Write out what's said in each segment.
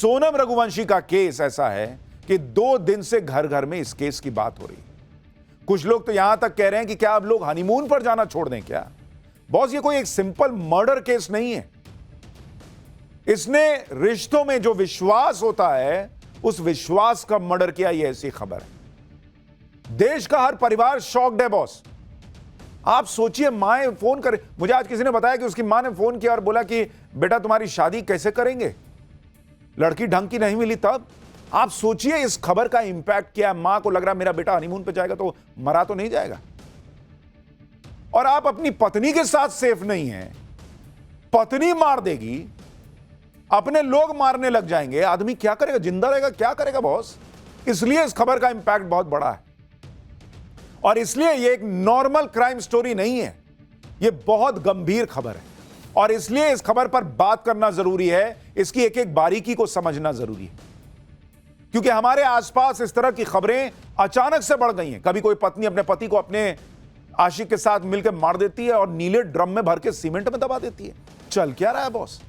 सोनम रघुवंशी का केस ऐसा है कि 2 दिन से घर घर में इस केस की बात हो रही है। कुछ लोग तो यहां तक कह रहे हैं कि क्या अब लोग हनीमून पर जाना छोड़ दें क्या? बॉस, ये कोई एक सिंपल मर्डर केस नहीं है। इसने रिश्तों में जो विश्वास होता है उस विश्वास का मर्डर किया, ये ऐसी खबर है। देश का हर परिवार शॉक्ड है बॉस। आप सोचिए, मां फोन करे, मुझे आज किसी ने बताया कि उसकी मां ने फोन किया और बोला कि बेटा तुम्हारी शादी कैसे करेंगे, लड़की ढंग की नहीं मिली। तब आप सोचिए इस खबर का इंपैक्ट क्या है। मां को लग रहा मेरा बेटा हनीमून पे जाएगा तो मरा तो नहीं जाएगा। और आप अपनी पत्नी के साथ सेफ नहीं है, पत्नी मार देगी, अपने लोग मारने लग जाएंगे, आदमी क्या करेगा? जिंदा रहेगा क्या करेगा बॉस? इसलिए इस खबर का इंपैक्ट बहुत बड़ा है और इसलिए यह एक नॉर्मल क्राइम स्टोरी नहीं है, यह बहुत गंभीर खबर है और इसलिए इस खबर पर बात करना जरूरी है। इसकी एक एक बारीकी को समझना जरूरी है क्योंकि हमारे आसपास इस तरह की खबरें अचानक से बढ़ गई हैं। कभी कोई पत्नी अपने पति को अपने आशिक के साथ मिलकर मार देती है और नीले ड्रम में भर के सीमेंट में दबा देती है। चल क्या रहा है बॉस?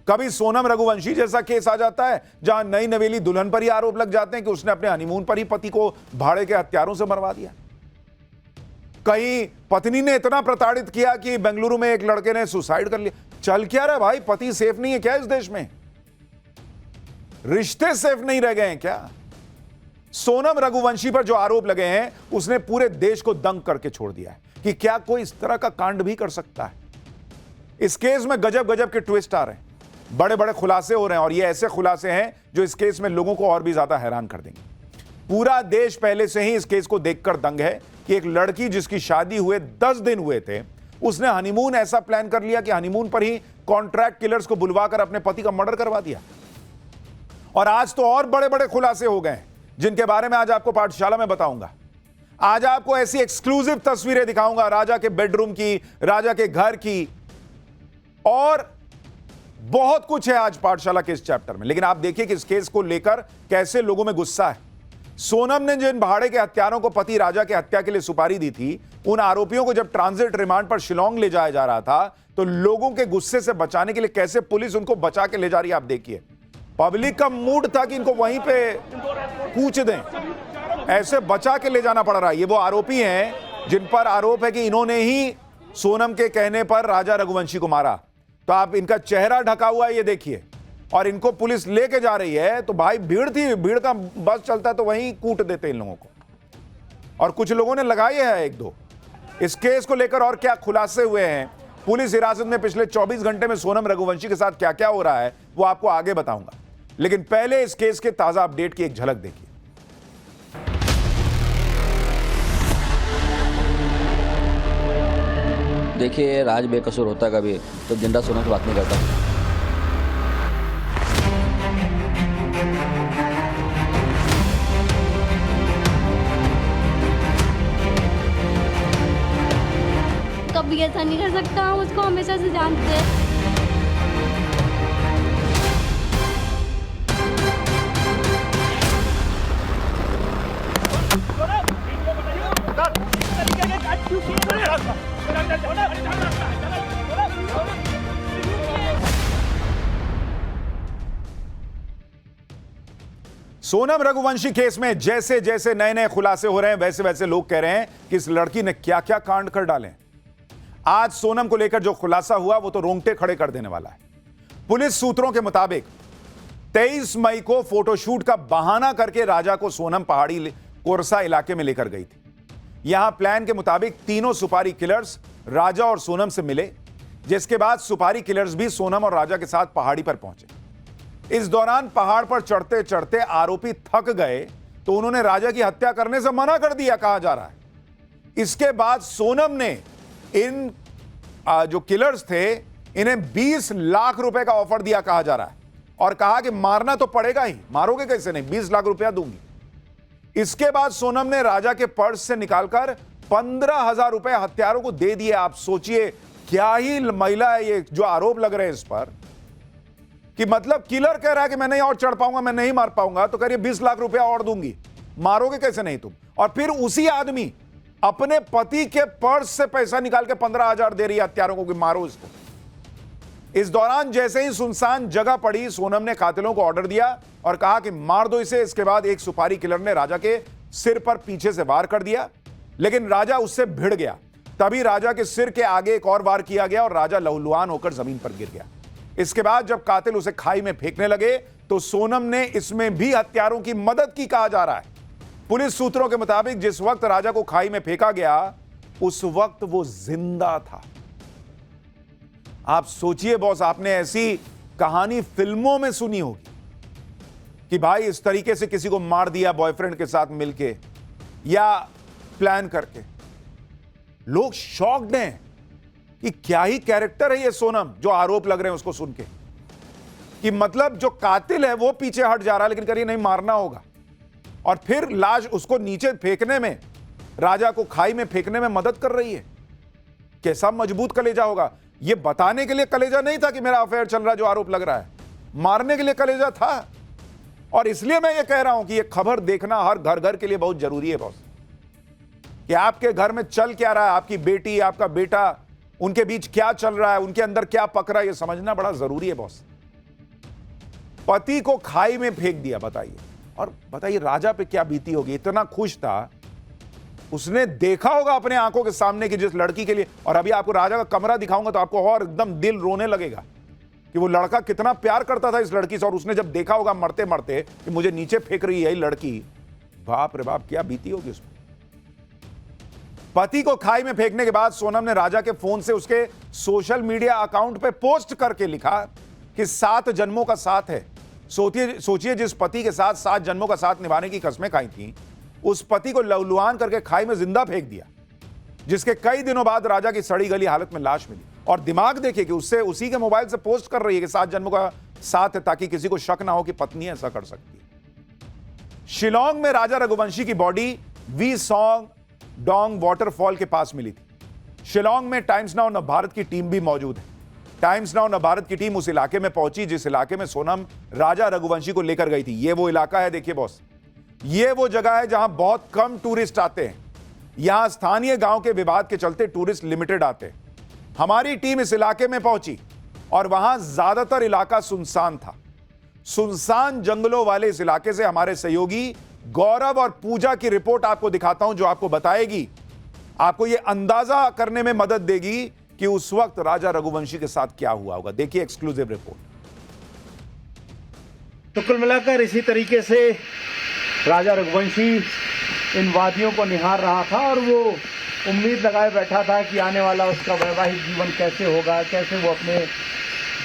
कभी सोनम रघुवंशी जैसा केस आ जाता है जहां नई नवेली दुल्हन पर ही आरोप लग जाते हैं कि उसने अपने हनीमून पर ही पति को भाड़े के हथियारों से मरवा दिया। कहीं पत्नी ने इतना प्रताड़ित किया कि बेंगलुरु में एक लड़के ने सुसाइड कर लिया। चल क्या रहा है भाई? पति सेफ नहीं है क्या इस देश में? रिश्ते सेफ नहीं रह गए हैं क्या? सोनम रघुवंशी पर जो आरोप लगे हैं उसने पूरे देश को दंग करके छोड़ दिया है कि क्या कोई इस तरह का कांड भी कर सकता है। इस केस में गजब गजब के ट्विस्ट आ रहे हैं, बड़े बड़े खुलासे हो रहे हैं और ये ऐसे खुलासे हैं जो इस केस में लोगों को और भी ज्यादा हैरान कर देंगे। पूरा देश पहले से ही इस केस को देखकर दंग है कि एक लड़की जिसकी शादी हुए 10 दिन हुए थे, उसने हनीमून ऐसा प्लान कर लिया कि हनीमून पर ही कॉन्ट्रैक्ट किलर्स को बुलवाकर अपने पति का मर्डर करवा दिया। और आज तो और बड़े बड़े खुलासे हो गए जिनके बारे में आज आपको पाठशाला में बताऊंगा। आज आपको ऐसी एक्सक्लूसिव तस्वीरें दिखाऊंगा राजा के बेडरूम की, राजा के घर की, और बहुत कुछ है आज पाठशाला के इस चैप्टर में। लेकिन आप देखिए कि इस केस को लेकर कैसे लोगों में गुस्सा है। सोनम ने जिन भाड़े के हत्यारों को पति राजा के हत्या के लिए सुपारी दी थी, उन आरोपियों को जब ट्रांजिट रिमांड पर शिलोंग ले जाया जा रहा था तो लोगों के गुस्से से बचाने के लिए कैसे पुलिस उनको बचा के ले जा रही है। आप देखिए, पब्लिक का मूड था कि इनको वहीं पे कूच दें, ऐसे बचा के ले जाना पड़ रहा है। ये वो आरोपी हैं जिन पर आरोप है कि इन्होंने ही सोनम के कहने पर राजा रघुवंशी को मारा। तो आप इनका चेहरा ढका हुआ है, ये देखिए, और इनको पुलिस लेके जा रही है। तो भाई भीड़ थी, भीड़ का बस चलता तो वहीं कूट देते इन लोगों को। और कुछ लोगों ने लगाए हैं 1-2। इस केस को लेकर और क्या खुलासे हुए हैं, पुलिस हिरासत में पिछले 24 घंटे में सोनम रघुवंशी के साथ क्या क्या हो रहा है, वो आपको आगे बताऊंगा। लेकिन पहले इस केस के ताजा अपडेट की एक झलक देखिए। देखिए, राज बेकसूर होता कभी तो जिंदा सोनम की बात नहीं करता। कभी ऐसा नहीं कर सकता, हम उसको हमेशा से जानते हैं। सोनम रघुवंशी केस में जैसे जैसे नए नए खुलासे हो रहे हैं वैसे वैसे लोग कह रहे हैं कि इस लड़की ने क्या क्या कांड कर डाले। आज सोनम को लेकर जो खुलासा हुआ वो तो रोंगटे खड़े कर देने वाला है। पुलिस सूत्रों के मुताबिक 23 मई को फोटोशूट का बहाना करके राजा को सोनम पहाड़ी कोरसा इलाके में लेकर गई थी। यहां प्लान के मुताबिक तीनों सुपारी किलर्स राजा और सोनम से मिले, जिसके बाद सुपारी किलर्स भी सोनम और राजा के साथ पहाड़ी पर पहुंचे। इस दौरान पहाड़ पर चढ़ते चढ़ते आरोपी थक गए तो उन्होंने राजा की हत्या करने से मना कर दिया, कहा जा रहा है। इसके बाद सोनम ने इन जो किलर्स थे इन्हें 20 लाख रुपए का ऑफर दिया, कहा जा रहा है, और कहा कि मारना तो पड़ेगा ही, मारोगे कैसे नहीं, 20 लाख रुपया दूंगी। इसके बाद सोनम ने राजा के पर्स से निकालकर 15,000 रुपए हत्यारों को दे दिए। आप सोचिए क्या ही महिला है ये, जो आरोप लग रहे हैं इस पर कि मतलब किलर कह रहा है कि मैं नहीं और चढ़ पाऊंगा, मैं नहीं मार पाऊंगा, तो कह रही 20 लाख रुपया और दूंगी, मारोगे कैसे नहीं तुम। और फिर उसी आदमी अपने पति के पर्स से पैसा निकाल के 15,000 दे रही है हत्यारों को कि मारो इसको। इस दौरान जैसे ही सुनसान जगह पड़ी, सोनम ने कातिलों को ऑर्डर दिया और कहा कि मार दो इसे। इसके बाद एक सुपारी किलर ने राजा के सिर पर पीछे से वार कर दिया, लेकिन राजा उससे भिड़ गया। तभी राजा के सिर के आगे एक और वार किया गया और राजा लहूलुहान होकर जमीन पर गिर गया। इसके बाद जब कातिल उसे खाई में फेंकने लगे तो सोनम ने इसमें भी हत्यारों की मदद की, कहा जा रहा है। पुलिस सूत्रों के मुताबिक जिस वक्त राजा को खाई में फेंका गया उस वक्त वो जिंदा था। आप सोचिए बॉस, आपने ऐसी कहानी फिल्मों में सुनी होगी कि भाई इस तरीके से किसी को मार दिया बॉयफ्रेंड के साथ मिलके या प्लान करके। लोग शॉक्ड हैं कि क्या ही कैरेक्टर है ये सोनम, जो आरोप लग रहे हैं उसको सुन के, कि मतलब जो कातिल है वो पीछे हट जा रहा है लेकिन करिए नहीं मारना होगा, और फिर लाश उसको नीचे फेंकने में, राजा को खाई में फेंकने में मदद कर रही है। कैसा मजबूत कलेजा होगा। ये बताने के लिए कलेजा नहीं था कि मेरा अफेयर चल रहा है जो आरोप लग रहा है, मारने के लिए कलेजा था। और इसलिए मैं ये कह रहा हूं कि ये खबर देखना हर घर घर के लिए बहुत जरूरी है बॉस, कि आपके घर में चल क्या रहा है, आपकी बेटी आपका बेटा, उनके बीच क्या चल रहा है, उनके अंदर क्या पक रहा है, ये समझना बड़ा जरूरी है बॉस। पति को खाई में फेंक दिया, बताइए। और बताइए राजा पे क्या बीती होगी। इतना खुश था, उसने देखा होगा अपने आंखों के सामने कि जिस लड़की के लिए, और अभी आपको राजा का कमरा दिखाऊंगा तो आपको और एकदम दिल रोने लगेगा कि वो लड़का कितना प्यार करता था इस लड़की से, और उसने जब देखा होगा मरते मरते कि मुझे नीचे फेंक रही है लड़की, बाप रे बाप क्या बीती होगी उसमें। पति को खाई में फेंकने के बाद सोनम ने राजा के फोन से उसके सोशल मीडिया अकाउंट पे पोस्ट करके लिखा कि 7 जन्मों का साथ है। सोचिए जिस पति के साथ 7 जन्मों का साथ निभाने की कस्में खाई थी, उस पति को लहूलुहान करके खाई में जिंदा फेंक दिया, जिसके कई दिनों बाद राजा की सड़ी गली हालत में लाश मिली। और दिमाग देखिए कि उससे उसी के मोबाइल से पोस्ट कर रही है कि 7 जन्मों का साथ है, ताकि किसी को शक ना हो कि पत्नी ऐसा कर सकती है। शिलोंग में राजा रघुवंशी की body Wei Sawdong waterfall के पास मिली थी। शिलोंग में टाइम्स नाउ नवभारत की टीम भी मौजूद है। टाइम्स नाउ नवभारत की टीम उस इलाके में पहुंची जिस इलाके में सोनम राजा रघुवंशी को लेकर गई थी। ये वो इलाका है, देखिए बॉस, ये वो जगह है जहां बहुत कम टूरिस्ट आते हैं। यहां स्थानीय गांव के विवाद के चलते टूरिस्ट लिमिटेड आते हैं। हमारी टीम इस इलाके में पहुंची और वहां ज्यादातर इलाका सुनसान था। सुनसान जंगलों वाले इस इलाके से हमारे सहयोगी गौरव और पूजा की रिपोर्ट आपको दिखाता हूं, जो आपको बताएगी, आपको यह अंदाजा करने में मदद देगी कि उस वक्त राजा रघुवंशी के साथ क्या हुआ होगा। देखिए एक्सक्लूसिव रिपोर्ट। तो कुल मिलाकर इसी तरीके से राजा रघुवंशी इन वादियों को निहार रहा था और वो उम्मीद लगाए बैठा था कि आने वाला उसका वैवाहिक जीवन कैसे होगा, कैसे वो अपने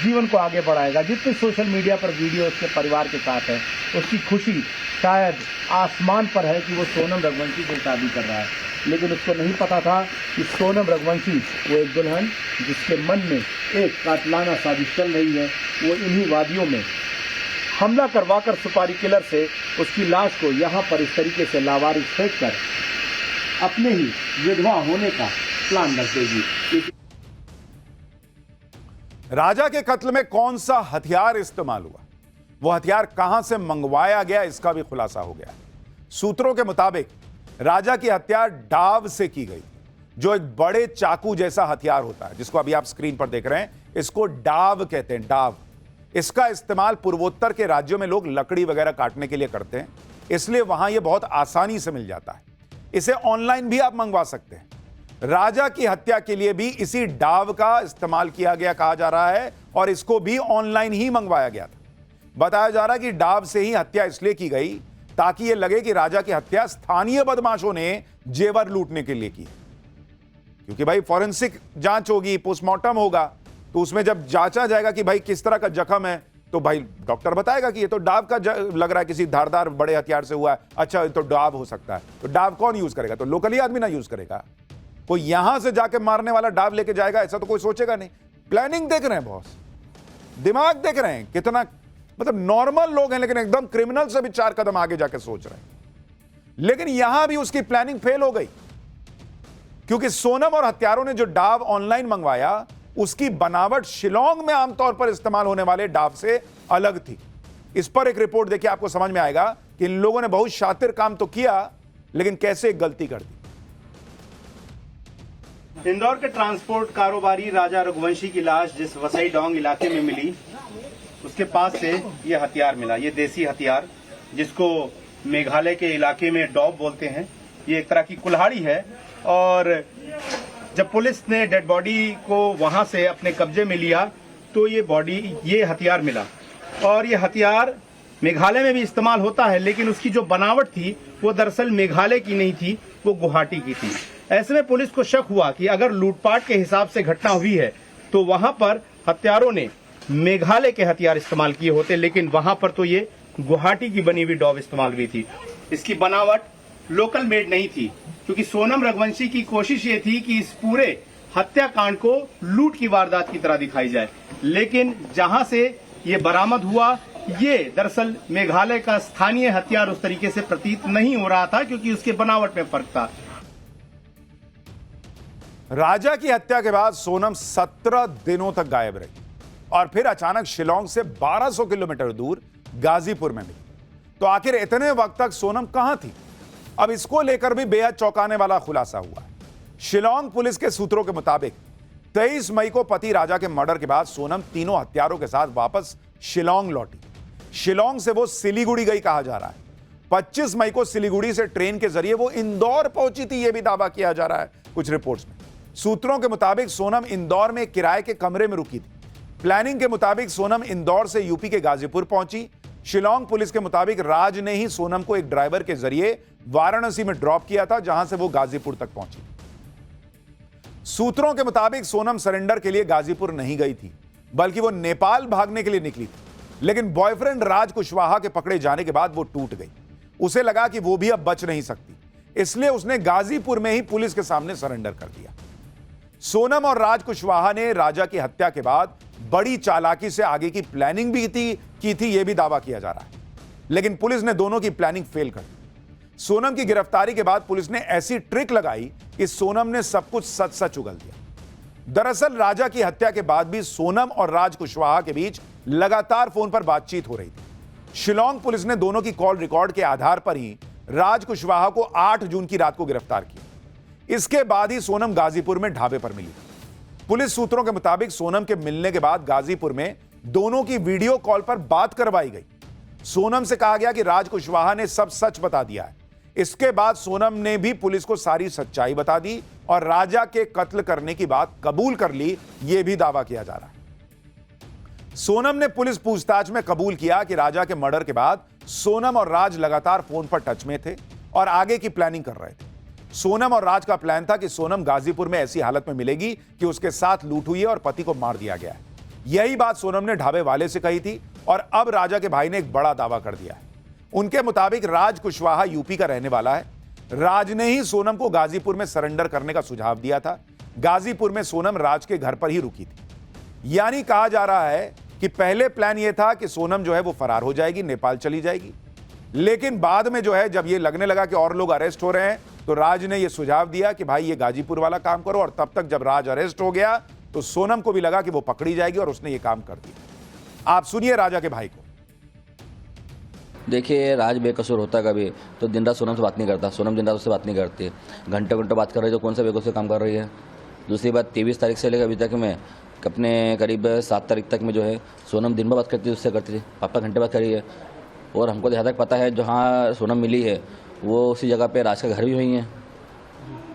जीवन को आगे बढ़ाएगा। जितने सोशल मीडिया पर वीडियो उसके परिवार के साथ है, उसकी खुशी शायद आसमान पर है कि वो सोनम रघुवंशी से शादी कर रहा है। लेकिन उसको नहीं पता था कि सोनम रघुवंशी वो एक दुल्हन जिसके मन में एक कातिलाना साजिश चल रही है, वो इन्हीं वादियों में हमला करवाकर सुपारी किलर से उसकी लाश को यहाँ पर इस तरीके से लावारिस फेंक कर अपने ही विधवा होने का प्लान रख देगी। राजा के कत्ल में कौन सा हथियार इस्तेमाल हुआ, वो हथियार कहां से मंगवाया गया, इसका भी खुलासा हो गया। सूत्रों के मुताबिक राजा की हत्या डाव से की गई, जो एक बड़े चाकू जैसा हथियार होता है, जिसको अभी आप स्क्रीन पर देख रहे हैं। इसको डाव कहते हैं, डाव। इसका इस्तेमाल पूर्वोत्तर के राज्यों में लोग लकड़ी वगैरह काटने के लिए करते हैं, इसलिए वहां यह बहुत आसानी से मिल जाता है। इसे ऑनलाइन भी आप मंगवा सकते हैं। राजा की हत्या के लिए भी इसी डाव का इस्तेमाल किया गया कहा जा रहा है, और इसको भी ऑनलाइन ही मंगवाया गया था। बताया जा रहा है कि डाव से ही हत्या इसलिए की गई ताकि यह लगे कि राजा की हत्या स्थानीय बदमाशों ने जेवर लूटने के लिए की, क्योंकि भाई फॉरेंसिक जांच होगी, पोस्टमार्टम होगा, तो उसमें जब जांचा जाएगा कि भाई किस तरह का जख्म है, तो भाई डॉक्टर बताएगा कि ये तो डाव का लग रहा है, किसी धारदार बड़े हथियार से हुआ है। अच्छा, ये तो डाव हो सकता है, तो डाव कौन यूज करेगा? तो लोकली आदमी ना यूज करेगा। कोई यहां से जाके मारने वाला डाव लेके जाएगा ऐसा तो कोई सोचेगा नहीं। प्लानिंग देख रहे हैं बॉस, दिमाग देख रहे हैं, कितना मतलब नॉर्मल लोग हैं लेकिन एकदम क्रिमिनल से भी 4 कदम आगे जाके सोच रहे हैं। लेकिन यहां भी उसकी प्लानिंग फेल हो गई, क्योंकि सोनम और हत्यारों ने जो डाव ऑनलाइन मंगवाया उसकी बनावट शिलोंग में आमतौर पर इस्तेमाल होने वाले डाव से अलग थी। इस पर एक रिपोर्ट देखिए, आपको समझ में आएगा कि इन लोगों ने बहुत शातिर काम तो किया, लेकिन कैसे एक गलती कर दी। इंदौर के ट्रांसपोर्ट कारोबारी राजा रघुवंशी की लाश जिस वसई डोंग इलाके में मिली, उसके पास से ये हथियार मिला। ये देसी हथियार जिसको मेघालय के इलाके में डॉब बोलते हैं। ये एक तरह की कुल्हाड़ी है और जब पुलिस ने डेड बॉडी को वहां से अपने कब्जे में लिया तो ये हथियार मिला। और ये हथियार मेघालय में भी इस्तेमाल होता है, लेकिन उसकी जो बनावट थी वो दरअसल मेघालय की नहीं थी, वो गुवाहाटी की थी। ऐसे में पुलिस को शक हुआ कि अगर लूटपाट के हिसाब से घटना हुई है तो वहां पर हत्यारों ने मेघालय के हथियार इस्तेमाल किए होते, लेकिन वहां पर तो ये गुवाहाटी की बनी हुई डॉब इस्तेमाल हुई थी। इसकी बनावट लोकल मेड नहीं थी, क्योंकि सोनम रघुवंशी की कोशिश ये थी कि इस पूरे हत्याकांड को लूट की वारदात की तरह दिखाई जाए, लेकिन जहां से ये बरामद हुआ ये दरअसल मेघालय का स्थानीय हथियार उस तरीके से प्रतीत नहीं हो रहा था, क्योंकि उसके बनावट में फर्क था। राजा की हत्या के बाद सोनम 17 दिनों तक गायब रही और फिर अचानक शिलोंग से 1200 किलोमीटर दूर गाजीपुर में मिली। तो आखिर इतने वक्त तक सोनम कहां थी? अब इसको लेकर भी बेहद चौंकाने वाला खुलासा हुआ है। शिलोंग पुलिस के सूत्रों के मुताबिक 23 मई को पति राजा के मर्डर के बाद सोनम तीनों हत्यारों के साथ वापस शिलोंग लौटी। शिलोंग से वो सिलीगुड़ी गई कहा जा रहा है। 25 मई को सिलीगुड़ी से ट्रेन के जरिए वो इंदौर पहुंची थी, यह भी दावा किया जा रहा है कुछ रिपोर्ट्स में। सूत्रों के मुताबिक सोनम इंदौर में किराए के कमरे में रुकी थी। प्लानिंग के मुताबिक सोनम इंदौर से यूपी के गाजीपुर पहुंची। शिलोंग पुलिस के मुताबिक राज ने ही सोनम को एक ड्राइवर के जरिए वाराणसी में ड्रॉप किया था, जहां से वो गाजीपुर तक पहुंची। सूत्रों के मुताबिक सोनम सरेंडर के लिए गाजीपुर नहीं गई थी, बल्कि वो नेपाल भागने के लिए निकली थी। लेकिन बॉयफ्रेंड राज कुशवाहा के पकड़े जाने के बाद वो टूट गई। उसे लगा कि वो भी अब बच नहीं सकती, इसलिए उसने गाजीपुर में ही पुलिस के सामने सरेंडर कर दिया। सोनम और राज कुशवाहा ने राजा की हत्या के बाद बड़ी चालाकी से आगे की प्लानिंग भी की थी, यह भी दावा किया जा रहा है, लेकिन पुलिस ने दोनों की प्लानिंग फेल कर दी। सोनम की गिरफ्तारी के बाद पुलिस ने ऐसी ट्रिक लगाई कि सोनम ने सब कुछ सच सच उगल दिया। दरअसल राजा की हत्या के बाद भी सोनम और राज कुशवाहा के बीच लगातार फोन पर बातचीत हो रही थी। शिलोंग पुलिस ने दोनों की कॉल रिकॉर्ड के आधार पर ही राज कुशवाहा को 8 जून की रात को गिरफ्तार किया। इसके बाद ही सोनम गाजीपुर में ढाबे पर मिली। पुलिस सूत्रों के मुताबिक सोनम के मिलने के बाद गाजीपुर में दोनों की वीडियो कॉल पर बात करवाई गई। सोनम से कहा गया कि राज कुशवाहा ने सब सच बता दिया है। इसके बाद सोनम ने भी पुलिस को सारी सच्चाई बता दी और राजा के कत्ल करने की बात कबूल कर ली, यह भी दावा किया जा रहा है। सोनम ने पुलिस पूछताछ में कबूल किया कि राजा के मर्डर के बाद सोनम और राज लगातार फोन पर टच में थे और आगे की प्लानिंग कर रहे थे। सोनम और राज का प्लान था कि सोनम गाजीपुर में ऐसी हालत में मिलेगी कि उसके साथ लूट हुई है और पति को मार दिया गया है। यही बात सोनम ने ढाबे वाले से कही थी और अब राजा के भाई ने एक बड़ा दावा कर दिया है। उनके मुताबिक राज कुशवाहा यूपी का रहने वाला है। राज ने ही सोनम को गाजीपुर में सरेंडर करने का सुझाव दिया था। गाजीपुर में सोनम राज के घर पर ही रुकी थी। यानी कहा जा रहा है कि पहले प्लान यह था कि सोनम जो है वो फरार हो जाएगी, नेपाल चली जाएगी, लेकिन बाद में जो है जब ये लगने लगा कि और लोग अरेस्ट हो रहे हैं तो राज ने ये सुझाव दिया कि भाई ये गाजीपुर वाला काम करो, और तब तक जब राज अरेस्ट हो गया तो सोनम को भी लगा कि वो पकड़ी जाएगी और उसने ये काम कर दिया। आप सुनिए राजा के भाई को। देखिए, राज बेकसूर होता कभी तो दिन रात सोनम से बात नहीं करता, सोनम दिन रात उससे बात नहीं करती। घंटे घंटे बात कर रही है तो कौन सा बेकसूर काम कर रही है। दूसरी बात, 23 तारीख से लेकर अभी तक मैं अपने करीब 7 तारीख तक में जो है सोनम दिन भर बात करती थी, उससे करती थी। पापा घंटे बात करी है। और हमको जहाँ तक पता है जहाँ सोनम मिली है वो उसी जगह पे राज का घर भी हुई है।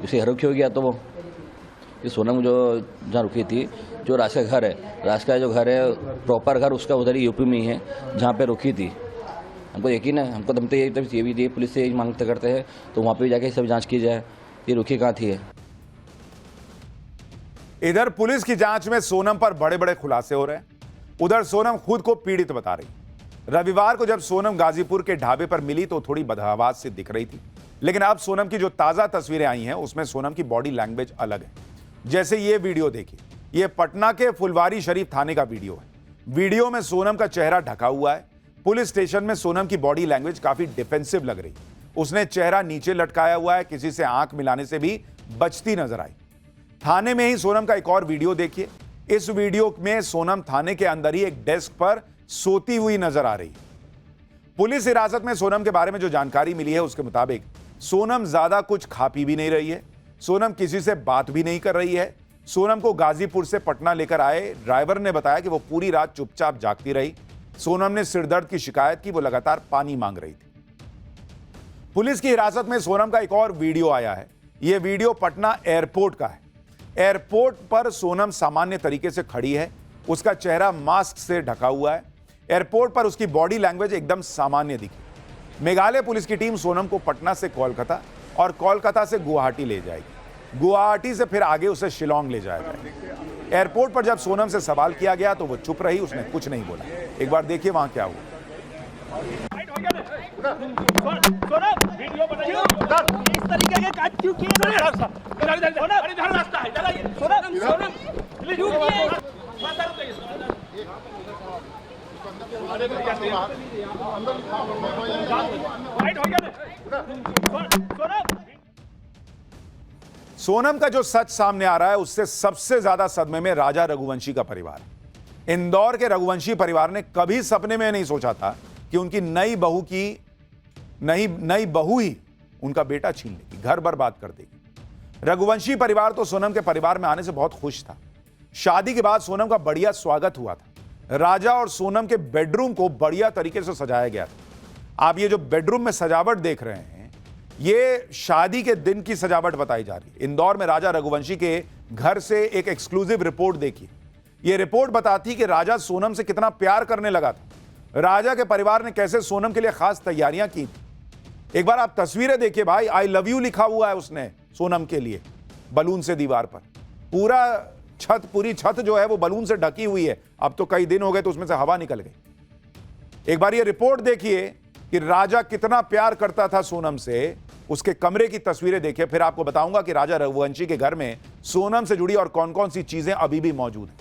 उसे घर रुकी हो गया तो वो ये सोनम जो जहाँ रुकी थी, जो राज का घर है, राज का जो घर है प्रॉपर घर उसका उधर ही यूपी में ही है जहाँ पे रुकी थी। हमको यकीन है, हमको दम तो ये भी पुलिस से यही मांगते करते हैं तो वहाँ पे जाके सब जांच की जाए ये रुकी कहाँ थी। इधर पुलिस की जांच में सोनम पर बड़े बड़े खुलासे हो रहे हैं। उधर सोनम खुद को पीड़ित बता रही। रविवार को जब सोनम गाजीपुर के ढाबे पर मिली तो थोड़ी बदहवास से दिख रही थी, लेकिन अब सोनम की जो ताजा तस्वीरें आई हैं उसमें सोनम की बॉडी लैंग्वेज अलग है। जैसे ये वीडियो देखिए, ये पटना के फुलवारी शरीफ थाने का वीडियो है। वीडियो में सोनम का चेहरा ढका हुआ है। पुलिस स्टेशन में सोनम की बॉडी लैंग्वेज काफी डिफेंसिव लग रही। उसने चेहरा नीचे लटकाया हुआ है, किसी से आंख मिलाने से भी बचती नजर आई। थाने में ही सोनम का एक और वीडियो देखिए। इस वीडियो में सोनम थाने के अंदर ही एक डेस्क पर सोती हुई नजर आ रही। पुलिस हिरासत में सोनम के बारे में जो जानकारी मिली है उसके मुताबिक सोनम ज्यादा कुछ खा पी भी नहीं रही है। सोनम किसी से बात भी नहीं कर रही है। सोनम को गाजीपुर से पटना लेकर आए ड्राइवर ने बताया कि वो पूरी रात चुपचाप जागती रही। सोनम ने सिरदर्द की शिकायत की, वो लगातार पानी मांग रही थी। पुलिस की हिरासत में सोनम का एक और वीडियो आया है। यह वीडियो पटना एयरपोर्ट का है। एयरपोर्ट पर सोनम सामान्य तरीके से खड़ी है, उसका चेहरा मास्क से ढका हुआ है। एयरपोर्ट पर उसकी बॉडी लैंग्वेज एकदम सामान्य दिखी। मेघालय पुलिस की टीम सोनम को पटना से कोलकाता और कोलकाता से गुवाहाटी ले जाएगी। गुवाहाटी से फिर आगे उसे शिलोंग ले जाएगा। एयरपोर्ट पर जब सोनम से सवाल किया गया तो वो चुप रही, उसने कुछ नहीं बोला। एक बार देखिए वहां क्या हुआ। इस तरीके के काट क्यों किए? इधर रास्ता है, सोनम क्यों किए? सोनम का जो सच सामने आ रहा है उससे सबसे ज्यादा सदमे में राजा रघुवंशी का परिवार है। इंदौर के रघुवंशी परिवार ने कभी सपने में नहीं सोचा था कि उनकी नई बहू ही उनका बेटा छीन लेगी, घर बर्बाद कर देगी। रघुवंशी परिवार तो सोनम के परिवार में आने से बहुत खुश था। शादी के बाद सोनम का बढ़िया स्वागत हुआ था। राजा और सोनम के बेडरूम को बढ़िया तरीके से सजाया गया था। आप ये जो बेडरूम में सजावट देख रहे हैं, ये शादी के दिन की सजावट बताई जा रही है। इंदौर में राजा रघुवंशी के घर से एक एक्सक्लूसिव रिपोर्ट देखी। ये रिपोर्ट बताती कि राजा सोनम से कितना प्यार करने लगा था। राजा के परिवार ने कैसे सोनम के लिए खास तैयारियां की थी। एक बार आप तस्वीरें देखिए भाई, आई लव यू लिखा हुआ है उसने सोनम के लिए बलून से दीवार पर। पूरी छत जो है वो बलून से ढकी हुई है। अब तो कई दिन हो गए तो उसमें से हवा निकल गई। एक बार ये रिपोर्ट देखिए कि राजा कितना प्यार करता था सोनम से। उसके कमरे की तस्वीरें देखिए, फिर आपको बताऊंगा कि राजा रघुवंशी के घर में सोनम से जुड़ी और कौन कौन सी चीजें अभी भी मौजूद हैं।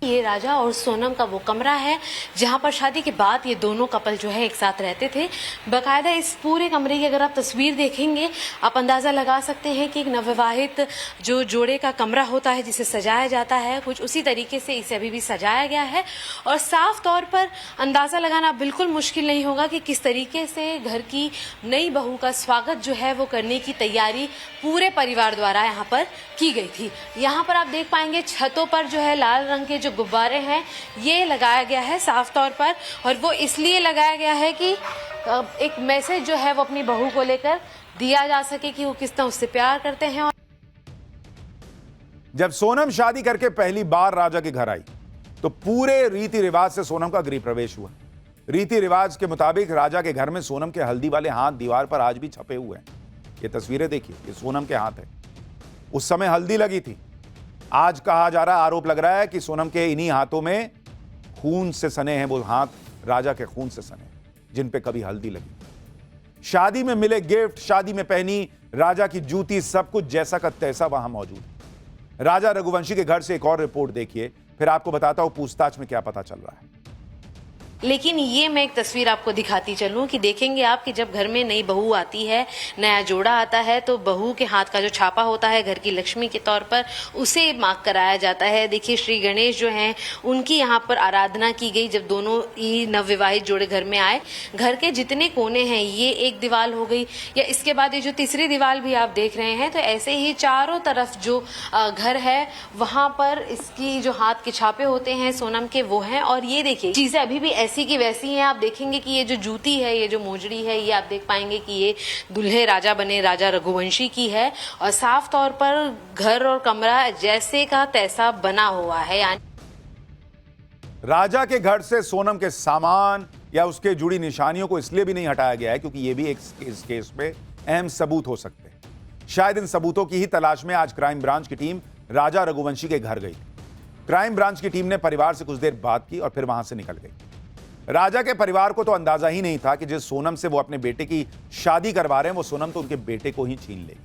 ये राजा और सोनम का वो कमरा है जहां पर शादी के बाद ये दोनों कपल जो है एक साथ रहते थे। बाकायदा इस पूरे कमरे की अगर आप तस्वीर देखेंगे, आप अंदाजा लगा सकते हैं कि एक नवविवाहित जो जोड़े का कमरा होता है जिसे सजाया जाता है, कुछ उसी तरीके से इसे अभी भी सजाया गया है। और साफ तौर पर अंदाजा लगाना बिल्कुल मुश्किल नहीं होगा कि किस तरीके से घर की नई बहू का स्वागत जो है वो करने की तैयारी पूरे परिवार द्वारा यहाँ पर की गई थी। यहाँ पर आप देख पाएंगे छतों पर जो है लाल रंग के जो गुब्बारे हैं ये लगाया गया है साफ तौर पर, और वो इसलिए लगाया गया है कि एक मैसेज जो है वो अपनी बहू को लेकर दिया जा सके कि वो कितना उससे प्यार करते हैं। जब सोनम शादी करके पहली बार राजा के घर आई तो पूरे रीति रिवाज से सोनम का गृह प्रवेश हुआ। रीति रिवाज के मुताबिक राजा के घर में सोनम के हल्दी वाले हाथ दीवार पर आज भी छपे हुए हैं। ये तस्वीरें देखिए, ये सोनम के हाथ है। उस समय हल्दी लगी थी। आज कहा जा रहा, आरोप लग रहा है कि सोनम के इन्हीं हाथों में खून से सने हैं। वो हाथ राजा के खून से सने जिन पे कभी हल्दी लगी। शादी में मिले गिफ्ट, शादी में पहनी राजा की जूती, सब कुछ जैसा का तैसा वहां मौजूद है। राजा रघुवंशी के घर से एक और रिपोर्ट देखिए, फिर आपको बताता हूं पूछताछ में क्या पता चल रहा है। लेकिन ये मैं एक तस्वीर आपको दिखाती चलूं कि देखेंगे आप कि जब घर में नई बहू आती है, नया जोड़ा आता है, तो बहू के हाथ का जो छापा होता है घर की लक्ष्मी के तौर पर, उसे मार्क कराया जाता है। देखिए श्री गणेश जो हैं उनकी यहाँ पर आराधना की गई जब दोनों ही नवविवाहित जोड़े घर में आए। घर के जितने कोने हैं ये एक दीवार हो गई, या इसके बाद ये जो तीसरी दीवार भी आप देख रहे हैं, तो ऐसे ही चारों तरफ जो घर है वहां पर इसकी जो हाथ के छापे होते हैं सोनम के वो हैं। और ये देखिए चीजें अभी भी ऐसी की वैसी हैं। आप देखेंगे कि ये जो जूती है, ये जो मोजड़ी है, ये आप देख पाएंगे कि ये दूल्हे राजा बने राजा रघुवंशी की है। और साफ तौर पर घर और कमरा जैसे का तैसा बना हुआ है। राजा के घर से सोनम के सामान या उसके जुड़ी निशानियों को इसलिए भी नहीं हटाया गया है क्योंकि ये भी इस केस में अहम सबूत हो सकते हैं। शायद इन सबूतों की ही तलाश में आज क्राइम ब्रांच की टीम राजा रघुवंशी के घर गई। क्राइम ब्रांच की टीम ने परिवार से कुछ देर बात की और फिर वहां से निकल गई। राजा के परिवार को तो अंदाजा ही नहीं था कि जिस सोनम से वो अपने बेटे की शादी करवा रहे हैं वो सोनम तो उनके बेटे को ही छीन लेगी।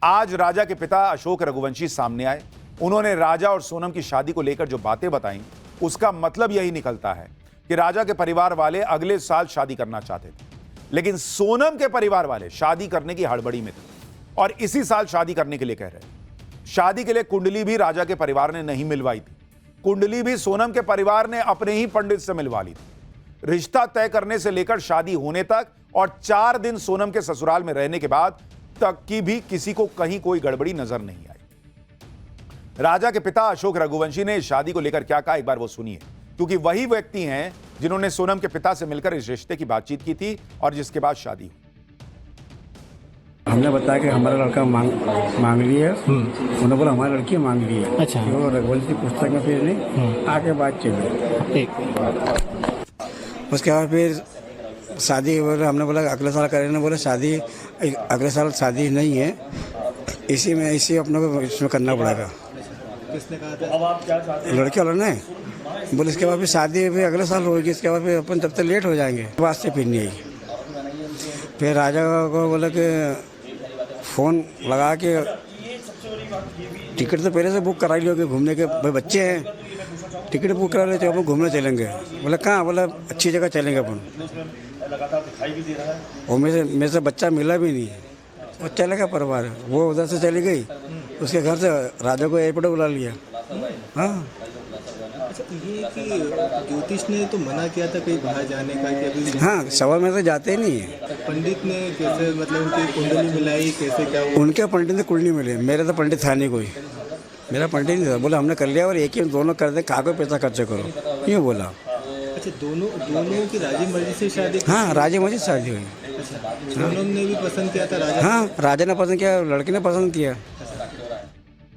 आज राजा के पिता अशोक रघुवंशी सामने आए। उन्होंने राजा और सोनम की शादी को लेकर जो बातें बताई उसका मतलब यही निकलता है कि राजा के परिवार वाले अगले साल शादी करना चाहते थे, लेकिन सोनम के परिवार वाले शादी करने की हड़बड़ी में थे और इसी साल शादी करने के लिए कह रहे। शादी के लिए कुंडली भी राजा के परिवार ने नहीं मिलवाई थी। कुंडली भी सोनम के परिवार ने अपने ही पंडित से मिलवा ली थी। रिश्ता तय करने से लेकर शादी होने तक और 4 दिन सोनम के ससुराल में रहने के बाद तक की भी किसी को कहीं कोई गड़बड़ी नजर नहीं आई। राजा के पिता अशोक रघुवंशी ने इस शादी को लेकर क्या कहा, एक बार वो सुनिए, क्योंकि वही व्यक्ति हैं जिन्होंने सोनम के पिता से मिलकर इस रिश्ते की बातचीत की थी और जिसके बाद शादी हुई। हमने बताया कि हमारा लड़का मांग ली है। उन्होंने बोला हमारी लड़की मांग ली है। अच्छा। वो रघुवंशी पुस्तक में फिर नहीं आके बात चली। ठीक। उसके बाद फिर शादी हमने बोला अगले साल करेंगे, बोले शादी अगले साल शादी नहीं है, इसी अपने को इसमें करना पड़ेगा। किसने कहा था? अब आप क्या चाहते हैं? लड़के वालों ने बोले इसके बाद फिर शादी भी अगले साल होगी, इसके बाद फिर अपन तब तक लेट हो जाएंगे, बात से फिर नहीं आई। फिर राजा को बोला कि फ़ोन लगा के टिकट तो पहले से बुक करा लियो कि घूमने के भाई बच्चे हैं, टिकट बुक करा लेते अपन घूमने चलेंगे। बोला कहाँ? बोला अच्छी जगह चलेंगे अपन। और मेरे से बच्चा मिला भी नहीं है, वो चले गया परिवार, वो उधर से चली गई, उसके घर से राजा को एयरपोर्ट बुला लिया। हाँ। अच्छा, ये कि ज्योतिष ने तो मना किया था कहीं बाहर जाने का कि अभी। हाँ, सवा में तो जाते ही नहीं है। पंडित ने कैसे, मतलब उनकी कुंडली मिलाई, कैसे क्या हुआ? उनके पंडित ने कुंडली मिली, मेरे तो पंडित था नहीं कोई, मेरा पंडित नहीं था। बोला हमने कर लिया और एक ही दोनों कर दे, कहाँ को पैसा खर्च करो, यूँ बोला। अच्छा, दोनों की राजी मर्जी से शादी? हाँ, राजी मर्जी से शादी हुई। अच्छा, सोनम ने भी पसंद किया था राजा? हाँ, राजा ने पसंद किया, लड़के ने पसंद किया।